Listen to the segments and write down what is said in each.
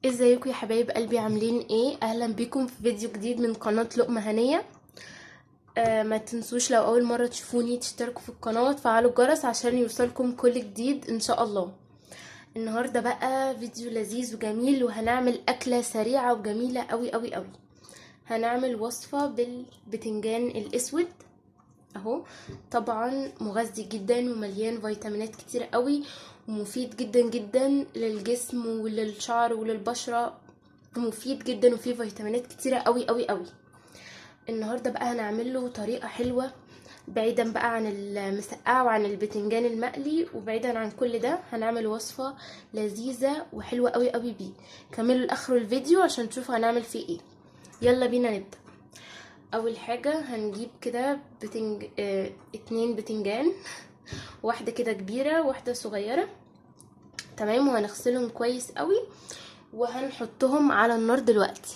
ازيكم يا حبايب قلبي؟ عاملين ايه؟ اهلا بيكم في فيديو جديد من قناة لقمة هنية. ما تنسوش لو اول مرة تشوفوني تشتركوا في القناة وتفعلوا الجرس عشان يوصلكم كل جديد ان شاء الله. النهاردة بقى فيديو لذيذ وجميل، وهنعمل اكلة سريعة وجميلة قوي قوي قوي. هنعمل وصفة بالبتنجان الاسود اهو. طبعا مغذي جدا ومليان فيتامينات كتير قوي، ومفيد جدا جدا للجسم وللشعر وللبشرة. مفيد جدا وفيه فيتامينات كتيرة قوي قوي قوي. النهاردة بقى هنعمل له طريقة حلوة، بعيدا بقى عن المسقعة وعن البتنجان المقلي، وبعيدا عن كل ده هنعمل وصفة لذيذة وحلوة قوي قوي بيه. كملوا لاخر الفيديو عشان تشوفوا هنعمل فيه ايه. يلا بينا نبدأ. اول حاجة هنجيب كده اتنين بتنجان، واحدة كده كبيرة واحدة صغيرة، تمام. وهنغسلهم كويس قوي وهنحطهم على النار دلوقتي.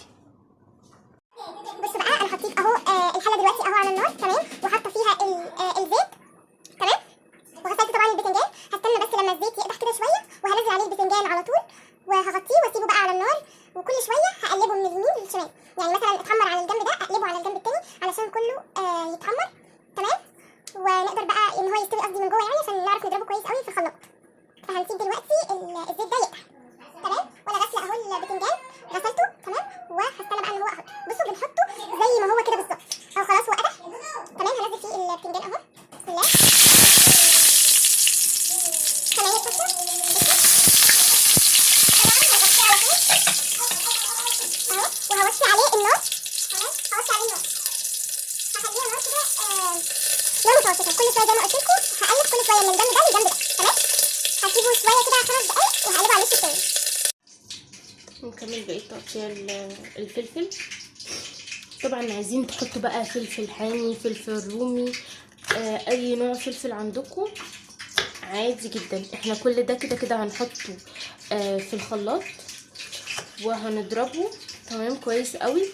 بص بقى، انا حطيت اهو الحله دلوقتي اهو على النار، تمام. وحاطه فيها الزيت، تمام. وغسلت طبعا البتنجان. هستنى بس لما الزيت يقدح كده شويه، وهنزل عليه البتنجان على طول، وهغطيه واسيبه بقى على النار. وكل شويه هقلبه من اليمين للشمال، يعني مثلا اتحمر على الجنب ده اقلبه على الجنب التاني علشان كله يتحمر، تمام. ونقدر بقى ان هو يستوي، قصدي من جوه، يعني عشان نعرف نضربه كويس قوي في الخلاط. فهنسيب دلوقتي الزيت ده يقدح، تمام. وانا غاسله اهو البتنجان، غسلته تمام. وهستنى بقى ان هو احطه. بصوا بنحطه زي ما هو كده بالظبط اهو. خلاص هو قدح، تمام. هنزل فيه البتنجان اهو، بسم الله. كمان الفشه، طبعا هغطيه على طول اهو. وهوطي عليه النار، تمام. هوطي عليه النار، هخليها نار كده نار متوسطه. كل شويه زي ما قلت لكم هقلب كل شويه من الجنب ده للجنب ده، تمام. هسيبه شويه كده 5 دقايق وهقلبه على الوش التاني. نكمل بقية تقطيع الفلفل. طبعا عايزين تحطوا بقى فلفل حامي، فلفل رومي، اي نوع فلفل عندكم عادي جدا. احنا كل ده كده كده هنحطه في الخلاط وهنضربه، تمام، كويس قوي.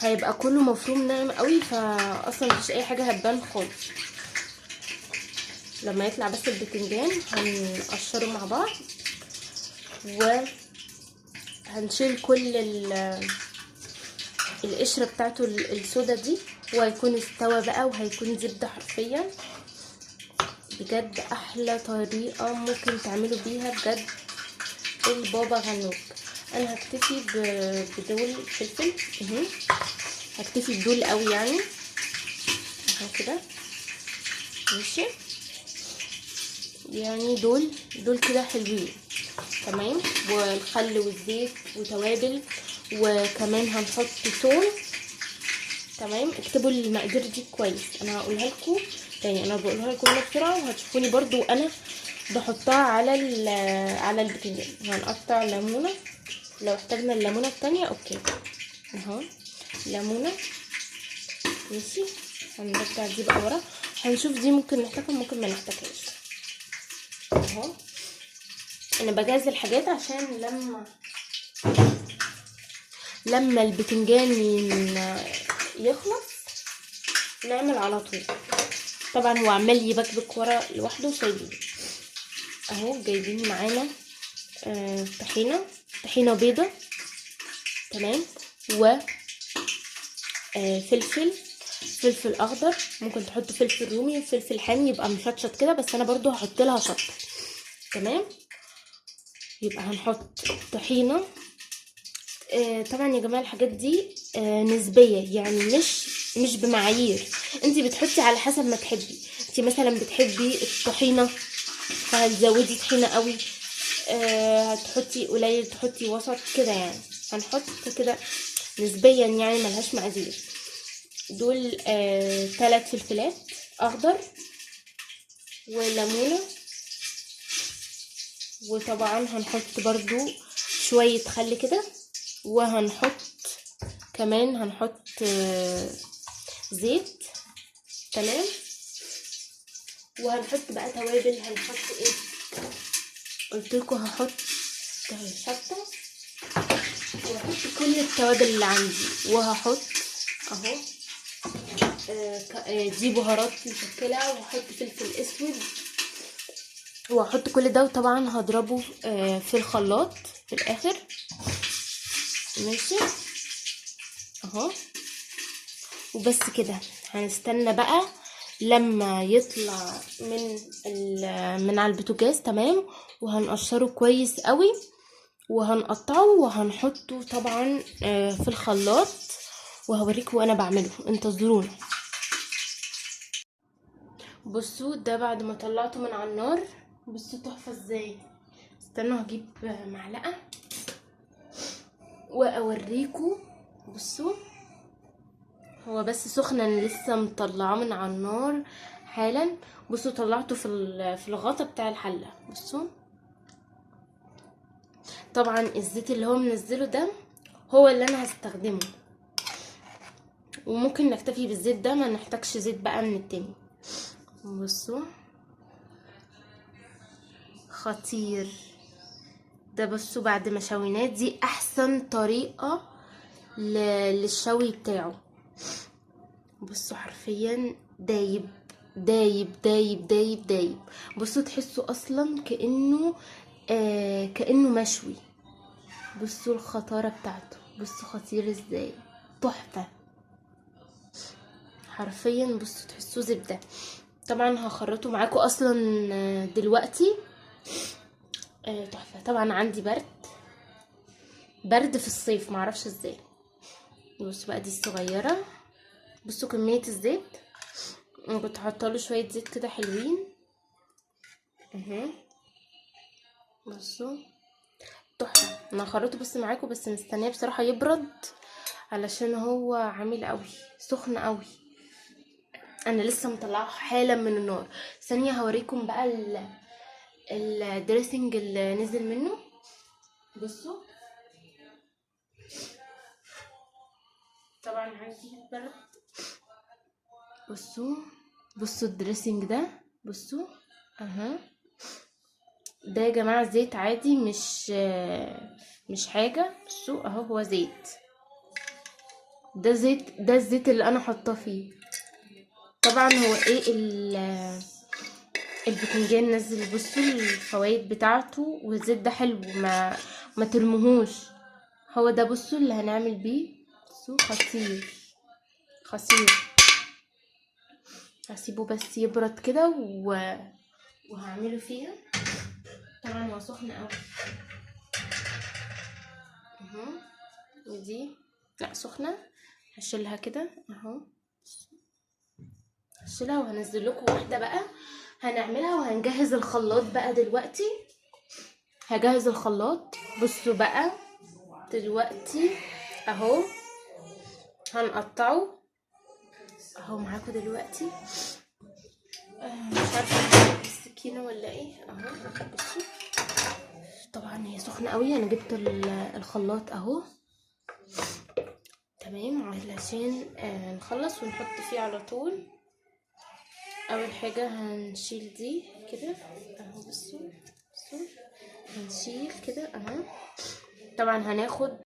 هيبقى كله مفروم ناعم قوي، فاصلا مفيش اي حاجه هتبان خالص. لما يطلع بس البتنجان هنقشره مع بعض، وهنشيل كل القشره بتاعته السودا دي، وهيكون استوى بقى وهيكون زبده حرفيا. بجد احلى طريقه ممكن تعملوا بيها بجد البابا غنوج. انا هكتفي بدول فلفل، هكتفي بدول قوي يعني اهو كده، ماشي. يعني دول كده حلوين، تمام. والخل والزيت وتوابل، وكمان هنحط توم، تمام. اكتبوا المقادير دي كويس، انا هقولها لكم تاني، انا بقولها لكم هنا بسرعه وهتشوفوني برضو وانا بحطها على البتنجان. هنقطع ليمونه لو احتاجنا الليمونه التانية، اوكي اهو ليمونه، ماشي. هنرجع دي بقى ورا، هنشوف دي ممكن نحتاجها ممكن ما نحتاجهاش اهو. انا بجهز الحاجات عشان لما البتنجان يخلص نعمل على طول. طبعا هو عمال يبكبك ورا لوحده وسايبينه اهو. جايبين معانا طحينه بيضه، تمام. و فلفل اخضر، ممكن تحطوا فلفل رومي وفلفل حامي يبقى مشطشط كده، بس انا برضو هحط لها شطه، تمام. يبقى هنحط طحينه. طبعا يا جماعه الحاجات دي نسبيه، يعني مش بمعايير. انتي بتحطي على حسب ما تحبي. انتي مثلا بتحبي الطحينه فهتزودي طحينه قوي، هتحطي قليل تحطي وسط كده، يعني هنحط كده نسبيا، يعني ملهاش مقادير. دول 3 فلفلات اخضر وليمونه، وطبعا هنحط برضو شويه خل كده، وهنحط كمان زيت، تمام. وهنحط بقى توابل. هنحط ايه؟ قلتلكوا هحط شطه، وهحط كل التوابل اللي عندي، وهحط اهو دي بهارات مشكله، وهحط فلفل اسود، وهحط كل ده. وطبعا هضربه في الخلاط في الاخر، ماشي اهو. وبس كده هنستنى بقى لما يطلع من على البوتاجاز. تمام. وهنقشره كويس قوي وهنقطعه وهنحطه طبعا في الخلاط، وهوريكم وانا بعمله، انتظرونا. بصوا ده بعد ما طلعته من على النار، بصوا تحفه ازاي. استنوا هجيب معلقه واوريكم. بصوا هو بس سخن، انا لسه مطلعاه من على النار حالا. بصوا طلعته في الغطا بتاع الحله. بصوا طبعا الزيت اللي هو منزله ده هو اللي انا هستخدمه، وممكن نكتفي بالزيت ده، ما نحتاجش زيت بقى من التاني. بصوا خطير ده. بصوا بعد ما شويناه دي احسن طريقه للشوي بتاعه. بصوا حرفيا دايب دايب دايب دايب دايب. بصوا تحسوا اصلا كأنه مشوي. بصوا الخطارة بتاعته، بصوا خطير ازاي، تحفة حرفيا. بصوا تحسوا زبدة. طبعا هخرطه معاكم اصلا دلوقتي. تحفة. طبعا عندي برد في الصيف، معرفش ازاي. بصوا بقى دي الصغيرة. بصوا كمية الزيت، انا كنت حاطه شويه زيت كده حلوين اهو. بصوا تحفه. انا هخرطه بس معاكم، بس مستنيه بصراحه يبرد علشان هو عامل قوي سخن قوي. انا لسه مطلعه حالا من النار. ثانيه هوريكم بقى الدريسنج اللي نزل منه. بصوا طبعا عندي برد. بصوا الدريسنج ده. بصوا اها، ده يا جماعه زيت عادي، مش حاجه. بصوا اهو هو زيت. ده الزيت اللي انا حاطاه فيه. طبعا هو البتنجان نزل. بصوا الفوائد بتاعته، والزيت ده حلو، ما ترموهوش. هو ده بصوا اللي هنعمل بيه. بصوا خطير خطير. هسيبه بس يبرد كده وهعمله فيها. طبعا هو سخن قوي اهو. ودي لا سخنه، هشيلها كده اهو. هشيلها وهنزل لكم واحده بقى هنعملها. وهنجهز الخلاط بقى دلوقتي. هجهز الخلاط. بصوا بقى دلوقتي اهو هنقطعه اهو معاكم دلوقتي. مش عارفه السكينه ولا ايه اهو. بصوا طبعا هي سخنه قوي. انا جبت الخلاط اهو. تمام. علشان نخلص ونحط فيه على طول. اول حاجه هنشيل دي كده اهو. بصوا هنشيل كده اهو. طبعا هناخد.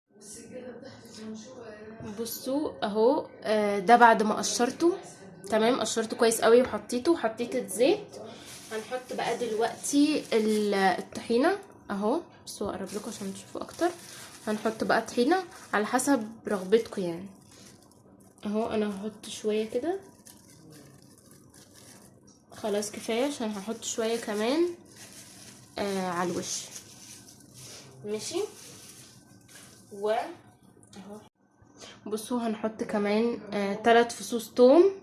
بصوا اهو ده بعد ما قشرته. تمام. قشرته كويس قوي وحطيت الزيت. هنحط بقى دلوقتي الطحينه اهو. بصوا اقرب لكم عشان تشوفوا اكتر. هنحط بقى طحينه على حسب رغبتكم يعني اهو. انا هحط شويه كده خلاص كفايه، عشان هحط شويه كمان على الوش. ماشي. اهو بصوا هنحط كمان 3 فصوص توم.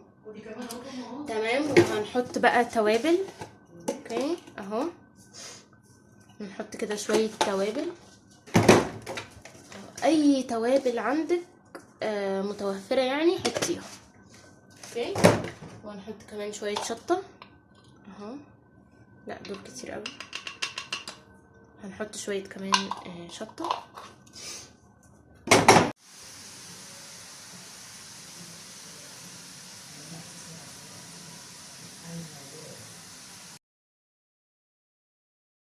تمام. وهنحط بقى توابل. اوكي اهو. نحط كده شويه توابل، اي توابل عندك متوفره يعني حطيها. اوكي. وهنحط كمان شويه شطه اهو. لا دول كتير قوي. هنحط شويه كمان شطه